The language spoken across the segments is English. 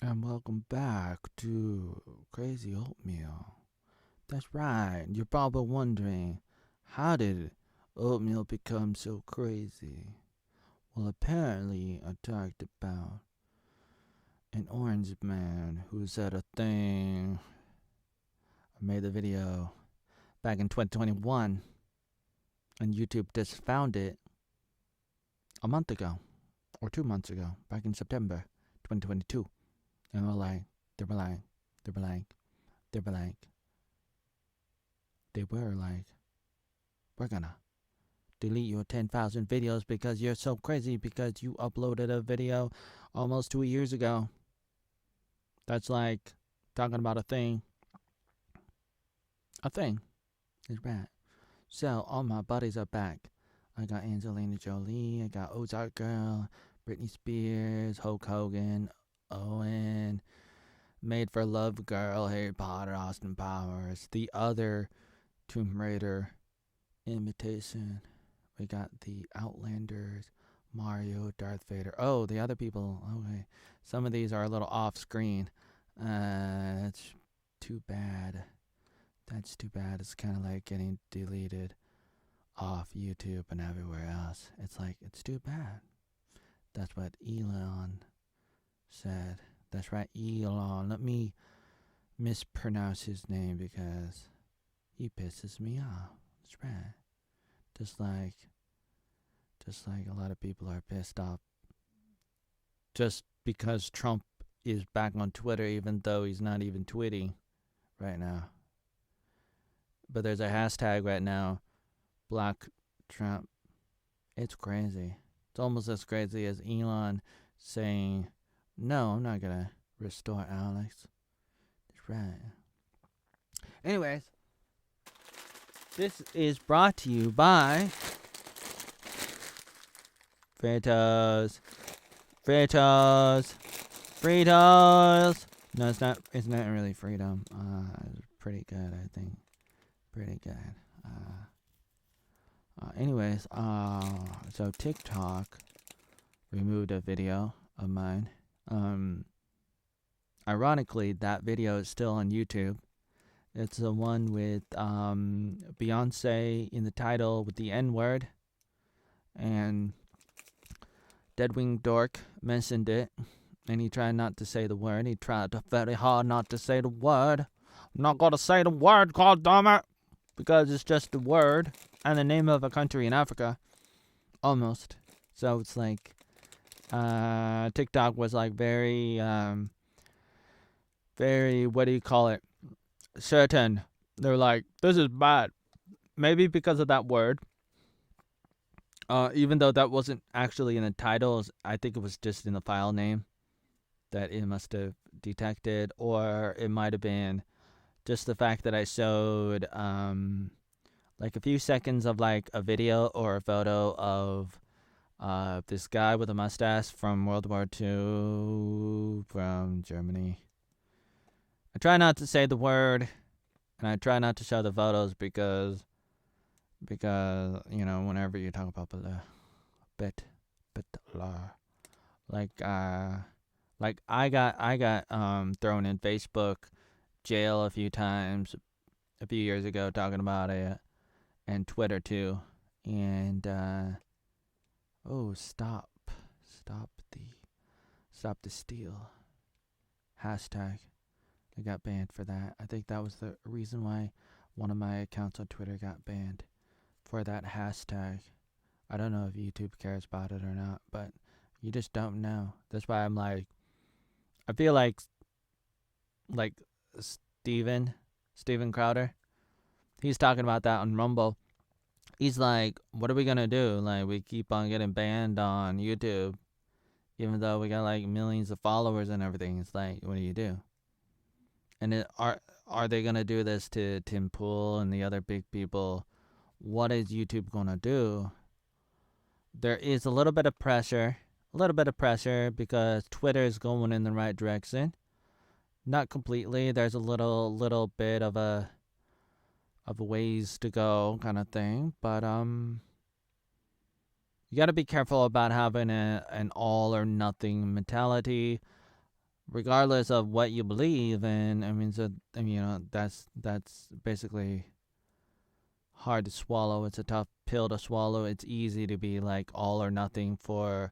And welcome back to Crazy Oatmeal. That's right, you're probably wondering, how did Oatmeal become so crazy? Well, apparently, I talked about an orange man who said a thing. I made the video back in 2021, and YouTube just found it a month ago, or 2 months ago, back in September 2022. And they were like, they were like, they were like, they were like, we're gonna delete your 10,000 videos because you're so crazy because you uploaded a video almost 2 years ago. That's like talking about a thing. A thing is bad. So all my buddies are back. I got Angelina Jolie, I got Ozark Girl, Britney Spears, Hulk Hogan, Owen, Made for Love Girl, Harry Potter, Austin Powers, the other Tomb Raider imitation. We got the Outlanders, Mario, Darth Vader. Oh, the other people. Okay. Some of these are a little off screen. That's too bad. That's too bad. It's kind of like getting deleted off YouTube and everywhere else. It's like, it's too bad. That's what Elon said. That's right, Elon. Let me mispronounce his name because he pisses me off. That's right. Just like a lot of people are pissed off just because Trump is back on Twitter, even though he's not even tweeting right now. But there's a hashtag right now, Black Trump. It's crazy. It's almost as crazy as Elon saying, no, I'm not going to restore Alex. That's right. Anyways, this is brought to you by Fritos. Fritos. Fritos. No, it's not. It's not really freedom. It's pretty good, I think. Pretty good. Anyways, so TikTok removed a video of mine. Ironically, that video is still on YouTube. It's the one with Beyonce in the title with the N-word, and Deadwing Dork mentioned it, and he tried not to say the word. He tried very hard not to say the word. I'm not gonna say the word, goddammit, because it's just a word and the name of a country in Africa, almost. So it's like TikTok was like very, what do you call it? Certain. They're like, this is bad. Maybe because of that word. Even though that wasn't actually in the title, I think it was just in the file name that it must have detected, or it might have been just the fact that I showed like a few seconds of like a video or a photo of this guy with a mustache from World War II from Germany. I try not to say the word, and I try not to show the photos because you know, whenever you talk about bit like I got thrown in Facebook jail a few times a few years ago talking about it, and Twitter too. And stop the steal hashtag. I got banned for that. I think that was the reason why one of my accounts on Twitter got banned, for that hashtag. I don't know if YouTube cares about it or not, but you just don't know. That's why I'm like, I feel like Steven Crowder, he's talking about that on Rumble. He's like, what are we gonna do? Like, we keep on getting banned on YouTube, even though we got like millions of followers and everything. It's like, what do you do? And are they gonna do this to Tim Pool and the other big people? What is YouTube gonna do? There is a little bit of pressure because Twitter is going in the right direction. Not completely. There's a little bit of a ways to go kind of thing, but you got to be careful about having an all or nothing mentality regardless of what you believe in. That's basically hard to swallow. It's a tough pill to swallow. It's easy to be like all or nothing for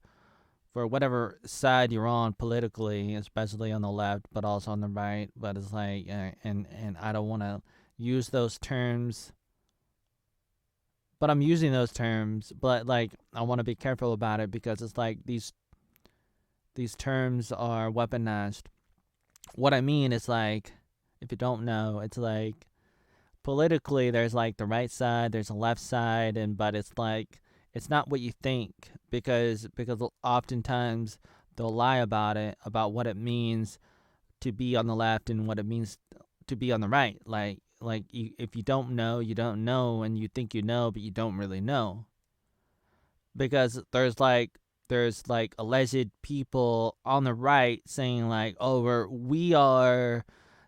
whatever side you're on politically, especially on the left, but also on the right. But it's like, and I don't want to use those terms, but I'm using those terms. But like, I want to be careful about it because it's like these terms are weaponized. What I mean is like, if you don't know, it's like politically there's like the right side, there's a left side, but it's like it's not what you think because oftentimes they'll lie about it, about what it means to be on the left and what it means to be on the right. If you don't know, you don't know, and you think you know, but you don't really know. Because there's like alleged people on the right saying like, oh, we are,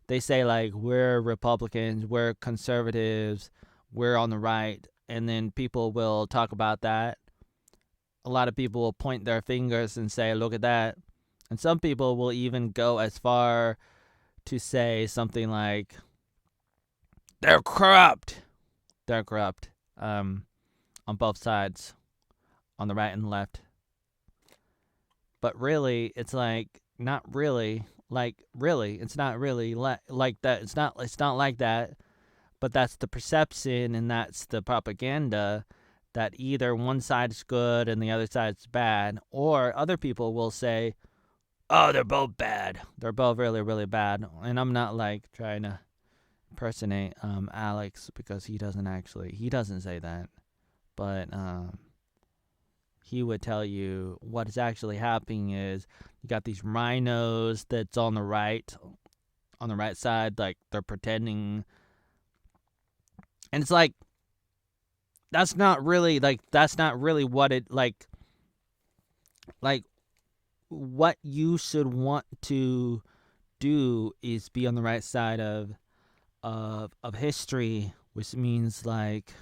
they say like, we're Republicans, we're conservatives, we're on the right, and then people will talk about that. A lot of people will point their fingers and say, look at that. And some people will even go as far to say something like, they're corrupt. They're corrupt. On both sides, on the right and the left. But really, it's like, not really. Like, really, it's not really like that. It's not like that. But that's the perception and that's the propaganda, that either one side is good and the other side is bad. Or other people will say, oh, they're both bad. They're both really, really bad. And I'm not like trying to impersonate Alex, because he doesn't say that. But he would tell you what is actually happening is you got these rhinos that's on the right side, like they're pretending. And it's like, that's not really what it like what you should want to do is be on the right side of history, which means like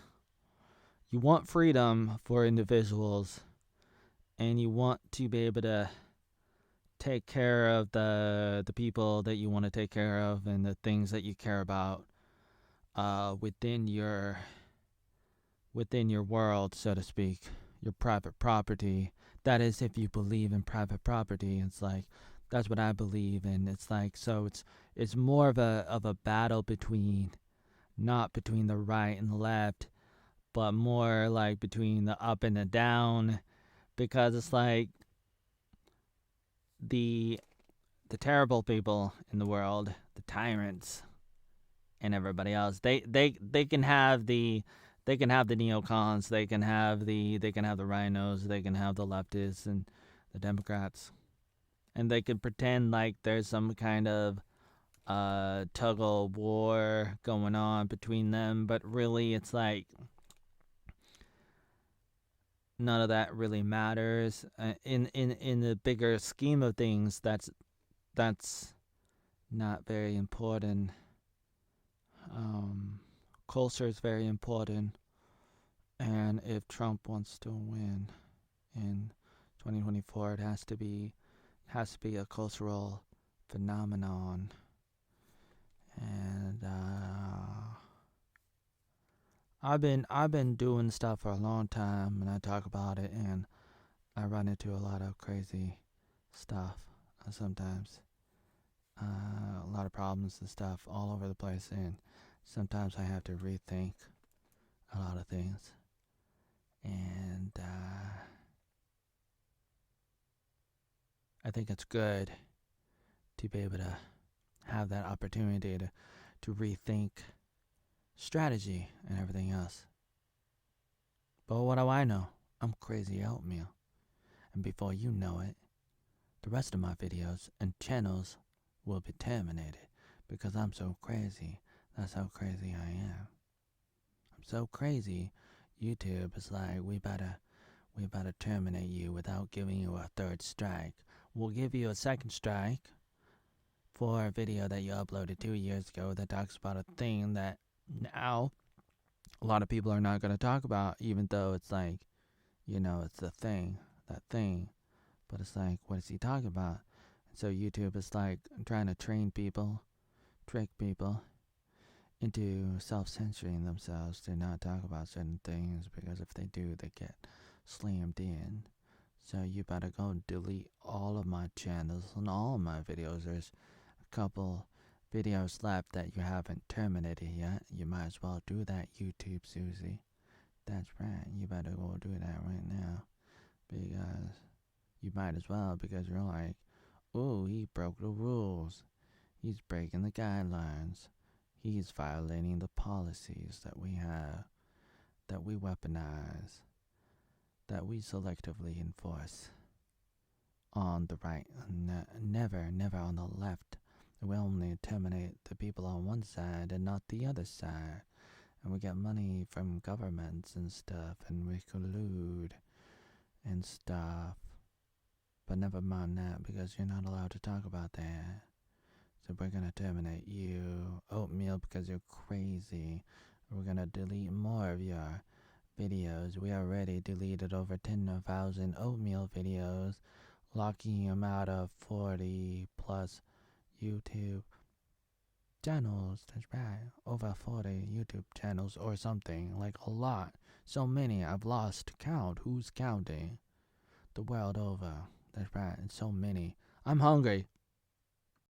you want freedom for individuals and you want to be able to take care of the people that you want to take care of and the things that you care about within your world, so to speak, your private property. That is, if you believe in private property. It's like, that's what I believe in. It's like, so it's more of a battle not between the right and the left, but more like between the up and the down, because it's like the terrible people in the world, the tyrants and everybody else, they can have the neocons, they can have the rhinos, they can have the leftists and the Democrats, and they can pretend like there's some kind of tug of war going on between them, but really it's like none of that really matters. In the bigger scheme of things, that's not very important. Culture is very important, and if Trump wants to win in 2024, it has to be a cultural phenomenon. And I've been doing stuff for a long time, and I talk about it, and I run into a lot of crazy stuff sometimes. A lot of problems and stuff all over the place, and sometimes I have to rethink a lot of things. And I think it's good to be able to have that opportunity to rethink strategy and everything else. But what do I know? I'm Crazy Oatmeal. And before you know it, the rest of my videos and channels will be terminated because I'm so crazy. That's how crazy I am. I'm so crazy, YouTube is like, we better terminate you without giving you a third strike. We'll give you a second strike for a video that you uploaded 2 years ago that talks about a thing that now a lot of people are not going to talk about, even though it's like, it's the thing, that thing. But it's like, what is he talking about? So YouTube is like trying to train people, trick people into self-censoring themselves to not talk about certain things, because if they do, they get slammed in. So you better go delete all of my channels and all of my videos. There's a couple videos left that you haven't terminated yet. You might as well do that, YouTube Susie. That's right, you better go do that right now. Because you might as well, because you're like, oh, he broke the rules. He's breaking the guidelines. He's violating the policies that we have, that we weaponize, that we selectively enforce on the right, never on the left. We only terminate the people on one side and not the other side. And we get money from governments and stuff, and we collude and stuff. But never mind that, because you're not allowed to talk about that. So we're gonna terminate you, Oatmeal, because you're crazy. We're gonna delete more of your videos. We already deleted over 10,000 Oatmeal videos, locking him out of 40 plus YouTube channels. That's right, over 40 YouTube channels or something, like a lot. So many, I've lost count. Who's counting? The world over. That's right, it's so many. I'm hungry.